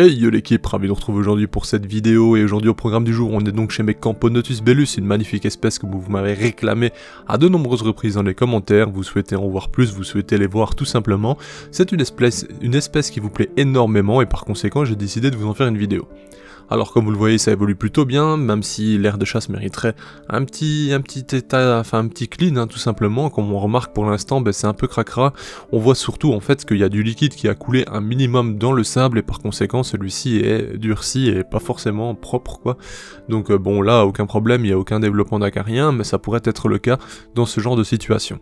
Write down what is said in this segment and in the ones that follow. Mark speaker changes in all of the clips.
Speaker 1: Hey yo l'équipe, ravi de vous retrouver aujourd'hui pour cette vidéo et aujourd'hui au programme du jour on est donc chez mes Camponotus bellus, une magnifique espèce que vous m'avez réclamé à de nombreuses reprises dans les commentaires, vous souhaitez en voir plus, vous souhaitez les voir tout simplement. C'est une espèce qui vous plaît énormément et par conséquent j'ai décidé de vous en faire une vidéo. Alors comme vous le voyez ça évolue plutôt bien, même si l'aire de chasse mériterait un petit état, enfin un petit clean tout simplement. Comme on remarque pour l'instant c'est un peu cracra, on voit surtout en fait qu'il y a du liquide qui a coulé un minimum dans le sable et par conséquent celui-ci est durci et pas forcément propre quoi. Donc bon là aucun problème, il n'y a aucun développement d'acarien, mais ça pourrait être le cas dans ce genre de situation.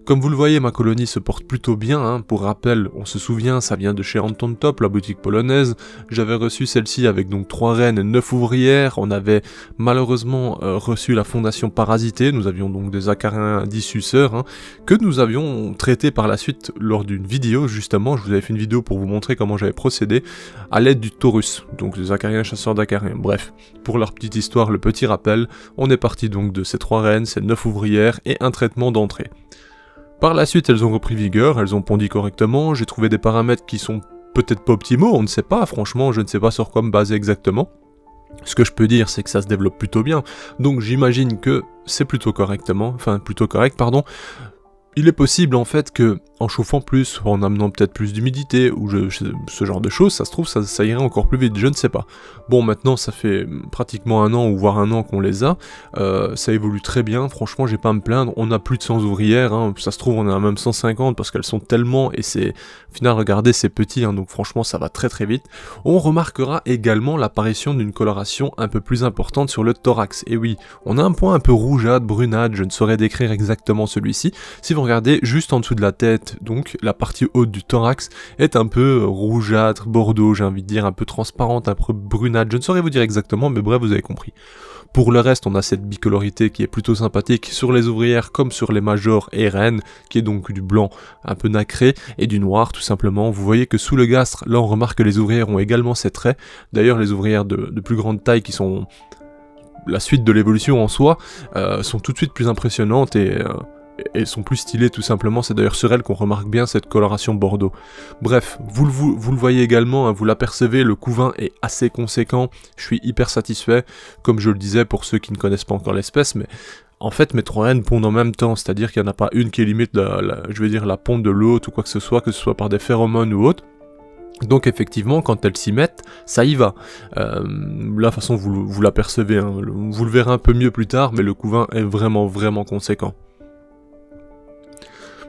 Speaker 1: Comme vous le voyez, ma colonie se porte plutôt bien, pour rappel, on se souvient, ça vient de chez Anton Top, la boutique polonaise, j'avais reçu celle-ci avec donc 3 reines et 9 ouvrières, on avait malheureusement reçu la fondation parasitée, nous avions donc des acariens dissuceurs, que nous avions traité par la suite lors d'une vidéo, justement, je vous avais fait une vidéo pour vous montrer comment j'avais procédé, à l'aide du Taurus, donc des acariens chasseurs d'acariens, bref, pour leur petite histoire, le petit rappel, on est parti donc de ces 3 reines, ces 9 ouvrières et un traitement d'entrée. Par la suite, elles ont repris vigueur, elles ont pondi correctement, j'ai trouvé des paramètres qui sont peut-être pas optimaux, on ne sait pas, franchement, je ne sais pas sur quoi me baser exactement. Ce que je peux dire, c'est que ça se développe plutôt bien, donc j'imagine que c'est plutôt correct, pardon. Il est possible en fait que, en chauffant plus, en amenant peut-être plus d'humidité, ou ce genre de choses, ça se trouve, ça irait encore plus vite, je ne sais pas. Bon, maintenant, ça fait pratiquement un an, ou voire un an qu'on les a, ça évolue très bien, franchement, j'ai pas à me plaindre, on a plus de 100 ouvrières, ça se trouve, on en a même 150, parce qu'elles sont tellement, et c'est, au final, regardez, c'est petit, donc franchement, ça va très très vite. On remarquera également l'apparition d'une coloration un peu plus importante sur le thorax, et oui, on a un point un peu rougeâtre, brunâtre, je ne saurais décrire exactement celui-ci, si vous regardez juste en dessous de la tête, donc la partie haute du thorax est un peu rougeâtre, bordeaux, j'ai envie de dire, un peu transparente, un peu brunâtre, je ne saurais vous dire exactement, mais bref, vous avez compris. Pour le reste, on a cette bicolorité qui est plutôt sympathique sur les ouvrières comme sur les majors et reines, qui est donc du blanc un peu nacré et du noir tout simplement. Vous voyez que sous le gastre, là on remarque que les ouvrières ont également ces traits. D'ailleurs, les ouvrières de plus grande taille qui sont la suite de l'évolution en soi, sont tout de suite plus impressionnantes et sont plus stylées tout simplement, c'est d'ailleurs sur elles qu'on remarque bien cette coloration bordeaux. Bref, vous le voyez également, vous l'apercevez, le couvain est assez conséquent, je suis hyper satisfait, comme je le disais pour ceux qui ne connaissent pas encore l'espèce, mais en fait mes 3 reines pondent en même temps, c'est-à-dire qu'il n'y en a pas une qui limite la ponte de l'autre ou quoi que ce soit par des phéromones ou autre. Donc effectivement, quand elles s'y mettent, ça y va. Là, de toute façon, vous l'apercevez, vous le verrez un peu mieux plus tard, mais le couvain est vraiment, vraiment conséquent.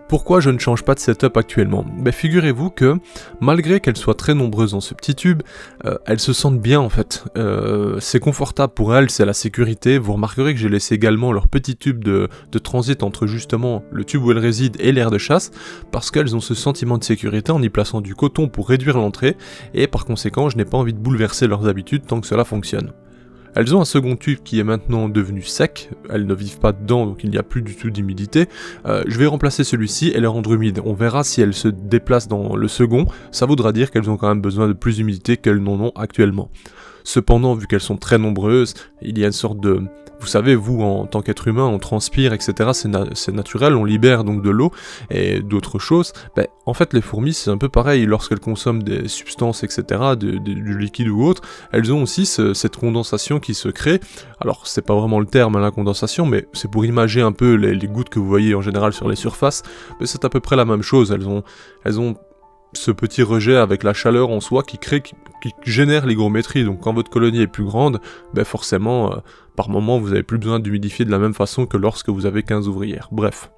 Speaker 1: Pourquoi je ne change pas de setup actuellement? Figurez-vous que, malgré qu'elles soient très nombreuses dans ce petit tube, elles se sentent bien en fait. C'est confortable pour elles, c'est la sécurité. Vous remarquerez que j'ai laissé également leur petit tube de transit entre justement le tube où elles résident et l'aire de chasse, parce qu'elles ont ce sentiment de sécurité en y plaçant du coton pour réduire l'entrée, et par conséquent je n'ai pas envie de bouleverser leurs habitudes tant que cela fonctionne. Elles ont un second tube qui est maintenant devenu sec, elles ne vivent pas dedans donc il n'y a plus du tout d'humidité. Je vais remplacer celui-ci et les rendre humides. On verra si elles se déplacent dans le second, ça voudra dire qu'elles ont quand même besoin de plus d'humidité qu'elles n'en ont actuellement. Cependant, vu qu'elles sont très nombreuses, il y a une sorte de... Vous savez, vous, en tant qu'être humain, on transpire, etc. C'est naturel, on libère donc de l'eau et d'autres choses. En fait, les fourmis, c'est un peu pareil. Lorsqu'elles consomment des substances, etc., du liquide ou autre, elles ont aussi cette condensation qui se crée. Alors, c'est pas vraiment le terme, la condensation, mais c'est pour imager un peu les gouttes que vous voyez en général sur les surfaces. Mais c'est à peu près la même chose. Elles ont ce petit rejet avec la chaleur en soi qui génère l'hygrométrie. Donc quand votre colonie est plus grande, forcément, par moment, vous n'avez plus besoin d'humidifier de la même façon que lorsque vous avez 15 ouvrières. Bref.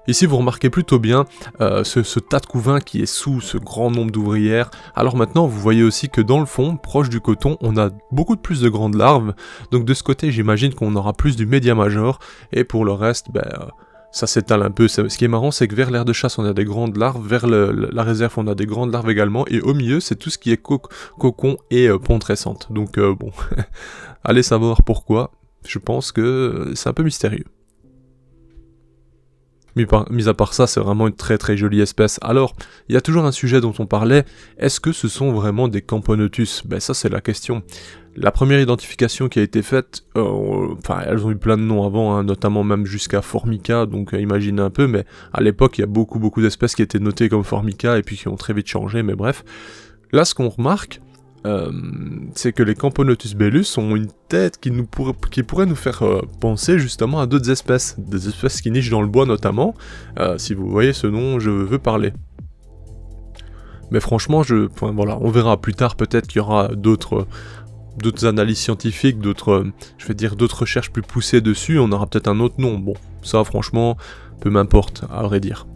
Speaker 1: Ici, vous remarquez plutôt bien ce tas de couvain qui est sous ce grand nombre d'ouvrières. Alors maintenant, vous voyez aussi que dans le fond, proche du coton, on a beaucoup plus de grandes larves. Donc de ce côté, j'imagine qu'on aura plus du média major. Et pour le reste, ça s'étale un peu. Ce qui est marrant, c'est que vers l'aire de chasse, on a des grandes larves, vers la réserve, on a des grandes larves également, et au milieu, c'est tout ce qui est cocon et ponte récente. Donc bon, allez savoir pourquoi, je pense que c'est un peu mystérieux. Mis à part ça, c'est vraiment une très très jolie espèce. Alors, il y a toujours un sujet dont on parlait, est-ce que ce sont vraiment des Camponotus? Ça c'est la question. La première identification qui a été faite, elles ont eu plein de noms avant, notamment même jusqu'à Formica, donc imaginez un peu, mais à l'époque il y a beaucoup d'espèces qui étaient notées comme Formica et puis qui ont très vite changé, mais bref. Là, ce qu'on remarque, c'est que les Camponotus bellus ont une tête qui pourrait nous faire penser justement à d'autres espèces, des espèces qui nichent dans le bois notamment, si vous voyez ce dont je veux parler. Mais franchement, voilà, on verra plus tard, peut-être qu'il y aura d'autres analyses scientifiques, d'autres recherches plus poussées dessus, on aura peut-être un autre nom. Bon, ça franchement, peu m'importe, à vrai dire.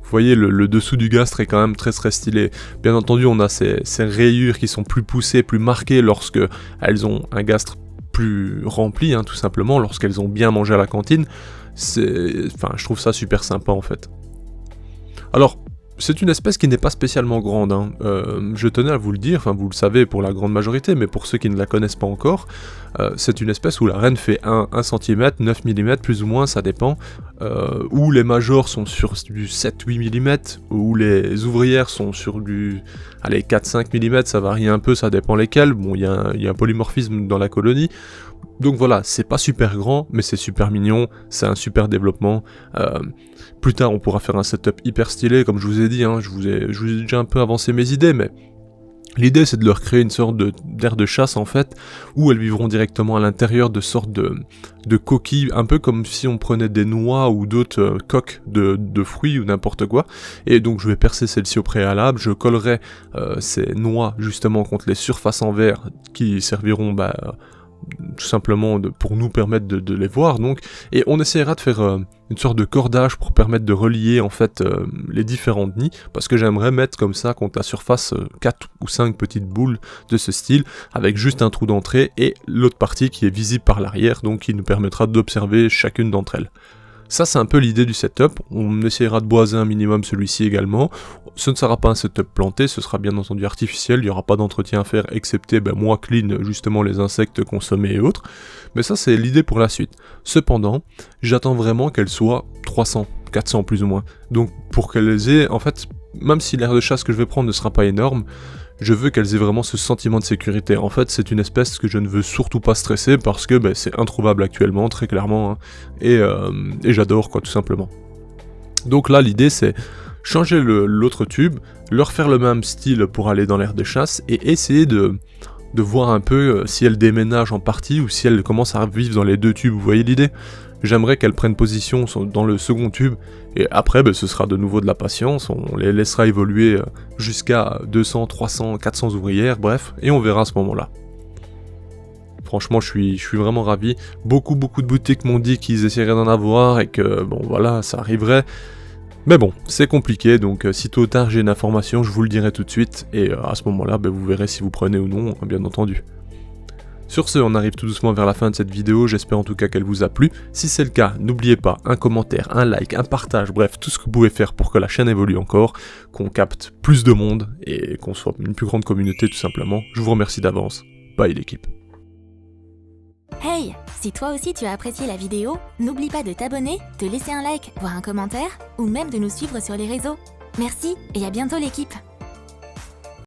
Speaker 1: Vous voyez, le dessous du gastre est quand même très stylé. Bien entendu, on a ces rayures qui sont plus poussées, plus marquées lorsque elles ont un gastre plus rempli, hein, tout simplement, lorsqu'elles ont bien mangé à la cantine. Je trouve ça super sympa en fait. Alors, c'est une espèce qui n'est pas spécialement grande, hein. Je tenais à vous le dire, enfin vous le savez pour la grande majorité, mais pour ceux qui ne la connaissent pas encore, c'est une espèce où la reine fait 1 cm, 9 mm plus ou moins, ça dépend, où les majors sont sur du 7-8 mm, où les ouvrières sont sur du 4-5 mm, ça varie un peu, ça dépend lesquelles, bon il y a un polymorphisme dans la colonie. Donc voilà, c'est pas super grand, mais c'est super mignon, c'est un super développement. Plus tard, on pourra faire un setup hyper stylé, comme je vous ai dit, hein, je vous ai déjà un peu avancé mes idées, mais l'idée c'est de leur créer une sorte d'aire de chasse en fait, où elles vivront directement à l'intérieur de sortes de coquilles, un peu comme si on prenait des noix ou d'autres coques de fruits ou n'importe quoi, et donc je vais percer celle-ci au préalable, je collerai ces noix justement contre les surfaces en verre qui serviront tout simplement pour nous permettre de les voir donc, et on essaiera de faire une sorte de cordage pour permettre de relier en fait les différents nids, parce que j'aimerais mettre comme ça contre la surface 4 ou 5 petites boules de ce style, avec juste un trou d'entrée et l'autre partie qui est visible par l'arrière, donc qui nous permettra d'observer chacune d'entre elles. Ça c'est un peu l'idée du setup, on essaiera de boiser un minimum celui-ci également. Ce ne sera pas un setup planté, ce sera bien entendu artificiel, il n'y aura pas d'entretien à faire excepté moi clean justement les insectes consommés et autres, mais ça c'est l'idée pour la suite. Cependant, j'attends vraiment qu'elles soient 300, 400 plus ou moins, donc pour qu'elles aient, en fait, même si l'aire de chasse que je vais prendre ne sera pas énorme, je veux qu'elles aient vraiment ce sentiment de sécurité. En fait, c'est une espèce que je ne veux surtout pas stresser parce que c'est introuvable actuellement, très clairement, hein, et j'adore quoi, tout simplement. Donc là, l'idée c'est changer l'autre tube, leur faire le même style pour aller dans l'aire de chasse et essayer de voir un peu si elles déménagent en partie ou si elles commencent à vivre dans les deux tubes. Vous voyez l'idée ? J'aimerais qu'elles prennent position dans le second tube, et après ce sera de nouveau de la patience, on les laissera évoluer jusqu'à 200, 300, 400 ouvrières, bref, et on verra à ce moment-là. Franchement, je suis vraiment ravi. Beaucoup de boutiques m'ont dit qu'ils essaieraient d'en avoir, et que, bon voilà, ça arriverait. Mais bon, c'est compliqué, donc si tôt ou tard j'ai une information, je vous le dirai tout de suite, et à ce moment-là, vous verrez si vous prenez ou non, bien entendu. Sur ce, on arrive tout doucement vers la fin de cette vidéo, j'espère en tout cas qu'elle vous a plu. Si c'est le cas, n'oubliez pas un commentaire, un like, un partage, bref, tout ce que vous pouvez faire pour que la chaîne évolue encore, qu'on capte plus de monde et qu'on soit une plus grande communauté tout simplement. Je vous remercie d'avance. Bye l'équipe.
Speaker 2: Hey, si toi aussi tu as apprécié la vidéo, n'oublie pas de t'abonner, de laisser un like, voire un commentaire, ou même de nous suivre sur les réseaux. Merci et à bientôt l'équipe.